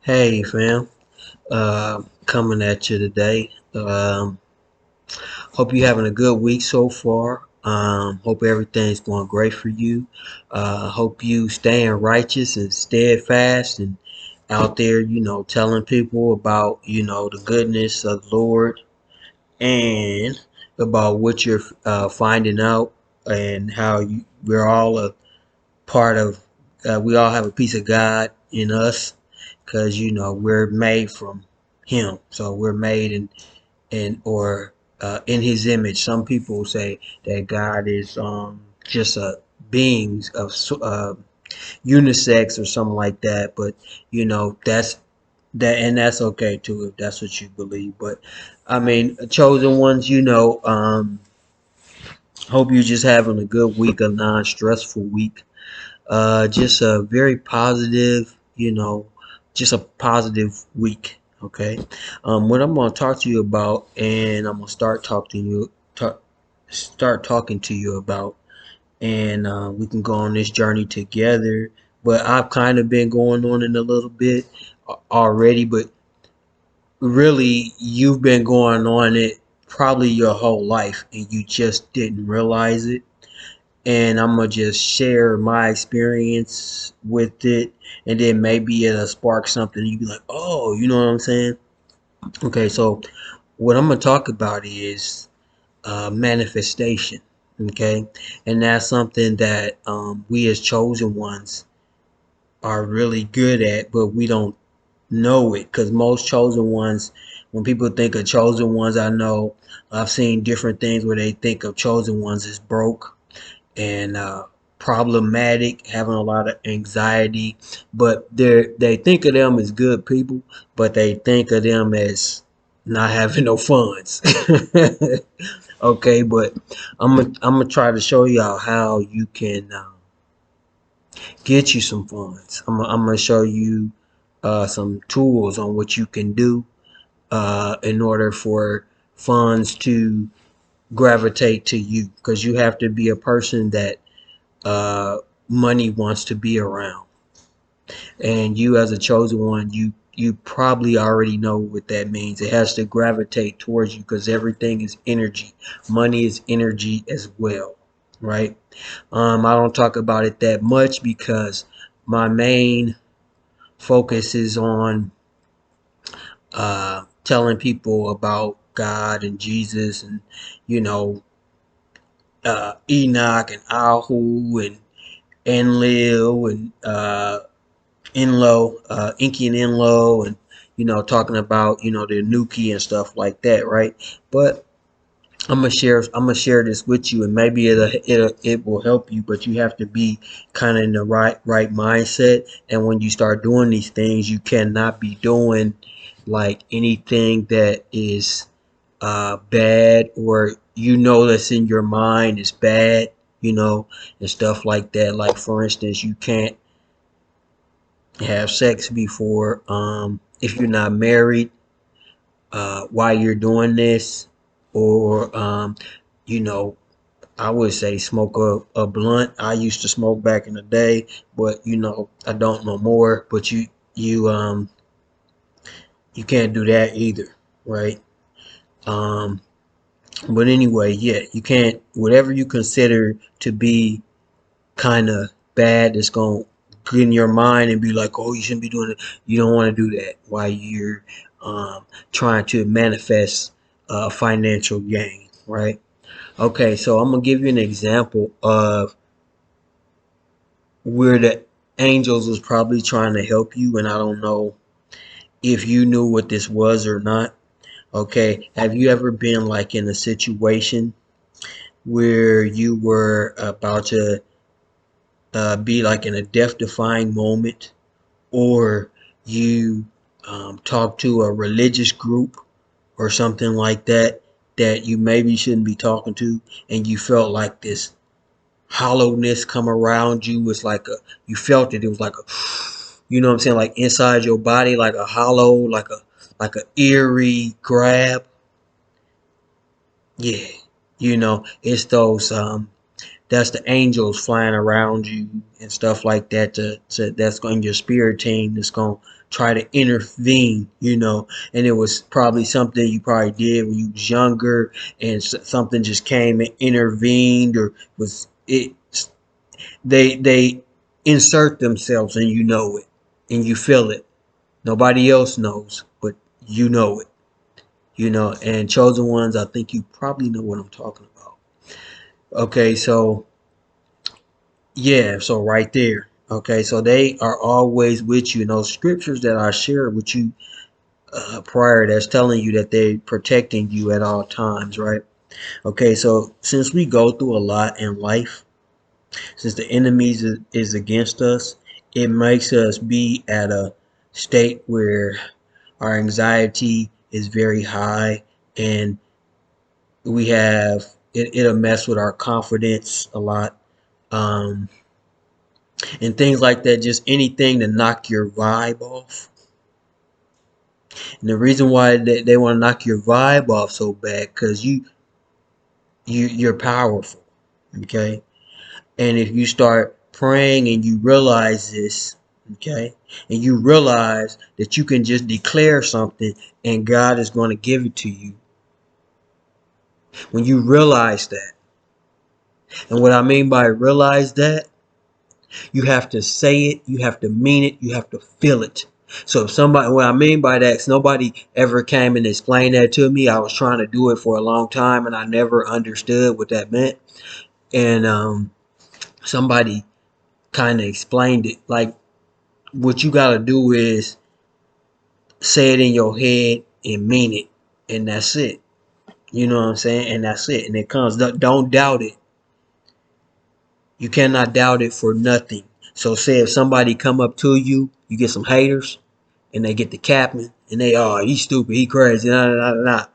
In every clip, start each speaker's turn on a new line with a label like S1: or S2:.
S1: Hey fam, coming at you today. Hope you're having a good week so far. Hope everything's going great for you. Hope you staying righteous and steadfast and out there, telling people about, the goodness of the Lord and about what you're finding out and how we're all a part of, we all have a piece of God in us because we're made from him, so we're made in his image. Some people say that God is just a beings of unisex or something like that, but that's that, and that's okay too if that's what you believe. But I mean, chosen ones, hope you're just having a good week, a non-stressful week. Just a very positive, just a positive week. Okay. What I'm going to talk to you about, and I'm going to start talking to you about, and we can go on this journey together. But I've kind of been going on in a little bit already, but really, you've been going on it probably your whole life, and you just didn't realize it, and I'm gonna just share my experience with it, and then maybe it'll spark something. You be like, oh, you know what I'm saying? Okay, so what I'm gonna talk about is manifestation. Okay, and that's something that we as chosen ones are really good at, but we don't know it because most chosen ones, when people think of chosen ones, I know I've seen different things where they think of chosen ones as broke and problematic, having a lot of anxiety. But they think of them as good people, but they think of them as not having no funds. Okay, but I'm gonna try to show y'all how you can get you some funds. I'm gonna show you some tools on what you can do in order for funds to gravitate to you, because you have to be a person that uh, money wants to be around. And you, as a chosen one, you probably already know what that means. It has to gravitate towards you because everything is energy. Money is energy as well, right? I don't talk about it that much because my main focus is on telling people about God and Jesus and you know Enoch and Ahu and Enlil and Enlo, Inky and Enlo, and talking about the Nuki and stuff like that, right? But I'm gonna share this with you, and maybe it will help you. But you have to be kind of in the right mindset. And when you start doing these things, you cannot be doing like anything that is bad, or that's in your mind is bad, and stuff like that. Like for instance, you can't have sex before if you're not married while you're doing this, or you know I would say smoke a blunt. I used to smoke back in the day, but I don't no more. But you can't do that either, right? um but anyway, yeah, you can't, whatever you consider to be kind of bad, that's going to get in your mind and be like, oh, you shouldn't be doing it. You don't want to do that while you're trying to manifest financial gain, right? Okay, so I'm going to give you an example of where the angels was probably trying to help you, and I don't know if you knew what this was or not. Okay, have you ever been like in a situation where you were about to be like in a death defying moment, or you talk to a religious group or something like that that you maybe shouldn't be talking to, and you felt like this hollowness come around you? It's like you felt it. It was like a, what I'm saying, like inside your body, like a hollow, like a eerie grab. Yeah, it's those. That's the angels flying around you and stuff like that. That's going your spirit team that's going to try to intervene, And it was probably something you probably did when you was younger, and something just came and intervened, or was it? They insert themselves, and you know it, and you feel it. Nobody else knows, but you know it. And chosen ones, I think you probably know what I'm talking about. Okay, so yeah, so right there. Okay, so they are always with you. And those scriptures that I shared with you prior, that's telling you that they're protecting you at all times, right? Okay, so since we go through a lot in life, since the enemy is against us, it makes us be at a state where our anxiety is very high, and we have it'll mess with our confidence a lot. Um, and things like that, just anything to knock your vibe off. And the reason why they want to knock your vibe off so bad, because you're powerful, okay? And if you start praying and you realize this, okay, and you realize that you can just declare something and God is going to give it to you, when you realize that. And what I mean by realize that, you have to say it, you have to mean it, you have to feel it. So if somebody, what I mean by that is nobody ever came and explained that to me. I was trying to do it for a long time and I never understood what that meant. And somebody kind of explained it. Like, what you got to do is say it in your head and mean it. And that's it. You know what I'm saying? And that's it. And it comes. Don't doubt it. You cannot doubt it for nothing. So say if somebody come up to you, you get some haters, and they get the capping, and they, oh, he's stupid, he crazy, nah, nah, nah,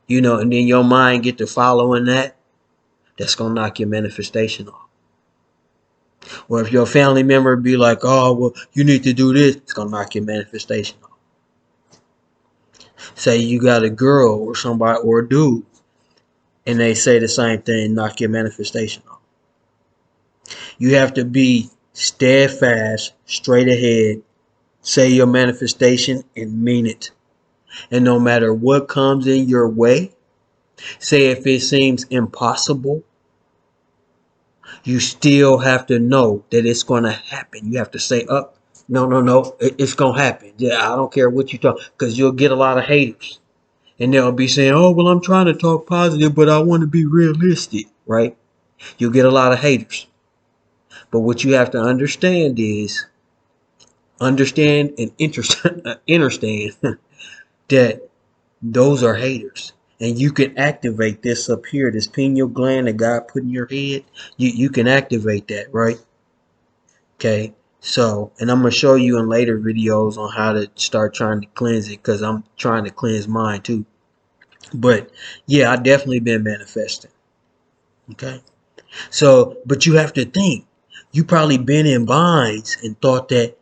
S1: nah. And then your mind get to following that, that's gonna knock your manifestation off. Or if your family member be like, oh, well, you need to do this, it's gonna knock your manifestation off. Say you got a girl or somebody or a dude, and they say the same thing, knock your manifestation off. You have to be steadfast, straight ahead, say your manifestation and mean it. And no matter what comes in your way, say if it seems impossible, you still have to know that it's going to happen. You have to say, oh, no, it's going to happen. Yeah, I don't care what you talk, because you'll get a lot of haters. And they'll be saying, oh, well, I'm trying to talk positive, but I want to be realistic, right? You'll get a lot of haters. But what you have to understand is, understand and understand that those are haters. And you can activate this up here, this pineal gland that God put in your head. You can activate that, right? Okay. So, and I'm going to show you in later videos on how to start trying to cleanse it, because I'm trying to cleanse mine too. But yeah, I definitely been manifesting. Okay. So, but you have to think, you probably been in binds and thought that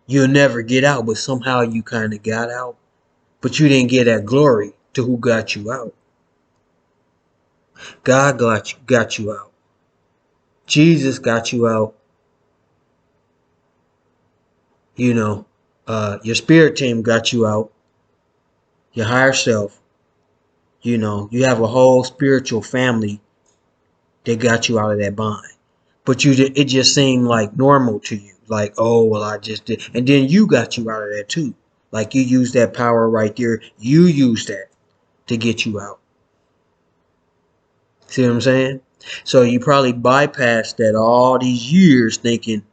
S1: you'll never get out, but somehow you kind of got out. But you didn't get that glory to who got you out. God got you out. Jesus got you out. Your spirit team got you out. Your higher self. You have a whole spiritual family that got you out of that bind. But it just seemed like normal to you. Like, oh, well, I just did. And then you got you out of that too. Like, you used that power right there. You used that to get you out. See what I'm saying? So you probably bypassed that all these years thinking,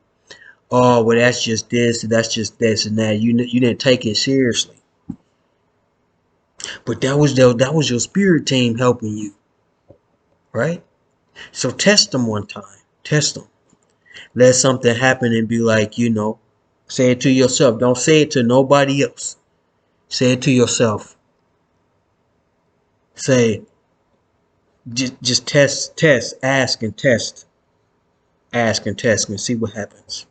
S1: oh, well, that's just this, that's just this and that. You didn't take it seriously. But that was your spirit team helping you, right? So test them one time. Test them. Let something happen and be like, say it to yourself. Don't say it to nobody else. Say it to yourself. Say, just test, ask and test. Ask and test and see what happens.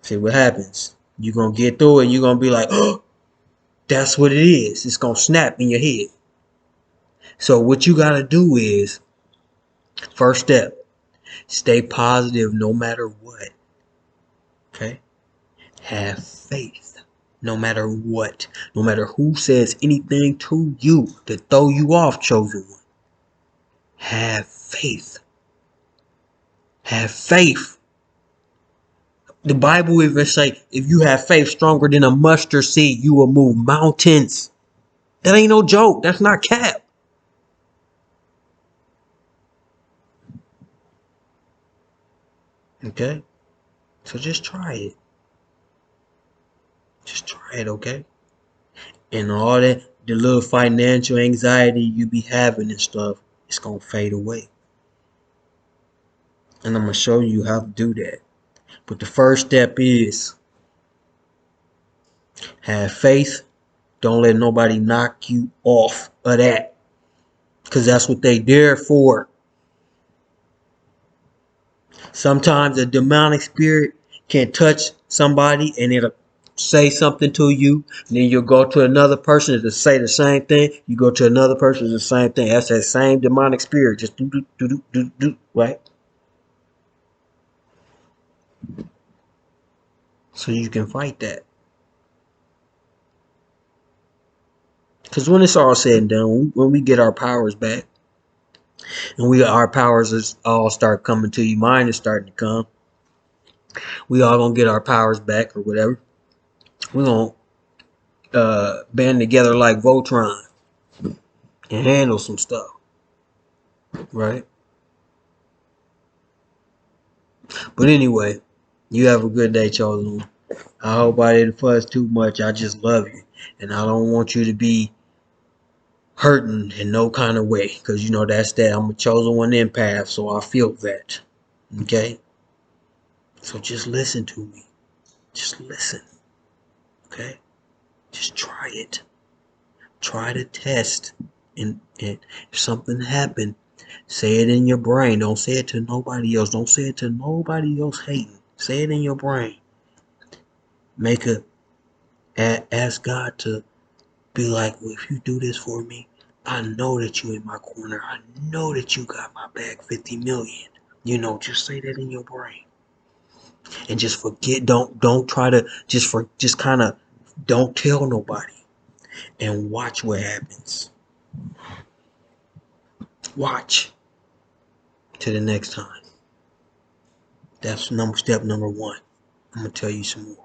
S1: See what happens. You're going to get through it and you're going to be like, oh, that's what it is. It's going to snap in your head. So what you got to do is, first step, Stay positive no matter what. Okay? Have faith no matter what. No matter who says anything to you to throw you off, chosen one. Have faith. Have faith. The Bible even say, if you have faith stronger than a mustard seed, you will move mountains. That ain't no joke. That's not cap. Okay? So just try it. Just try it, okay? And all that, the little financial anxiety you be having and stuff, it's gonna fade away. And I'm gonna show you how to do that. But the first step is have faith. Don't let nobody knock you off of that. Because that's what they there for. Sometimes a demonic spirit can touch somebody and it'll say something to you. And then you'll go to another person to say the same thing. You go to another person, the same thing. That's that same demonic spirit. Just do, right? So you can fight that. Because when it's all said and done, when we get our powers back, and our powers is all start coming to you, mine is starting to come. We all gonna get our powers back or whatever. We're gonna band together like Voltron and handle some stuff, right? But anyway, you have a good day, chosen one. I hope I didn't fuss too much. I just love you, and I don't want you to be hurting in no kind of way, because you know that's that. I'm a chosen one empath, so I feel that. Okay, so just listen to me. Just listen. Okay, just try it. Try to test, and if something happened, say it in your brain. Don't say it to nobody else. Don't say it to nobody else hating. Say it in your brain. Make ask God to be like, well, if you do this for me, I know that you in my corner. I know that you got my back 50 million. You know, just say that in your brain. And just forget, don't try to just kind of don't tell nobody and watch what happens. Watch till the next time. That's step number one. I'm gonna tell you some more.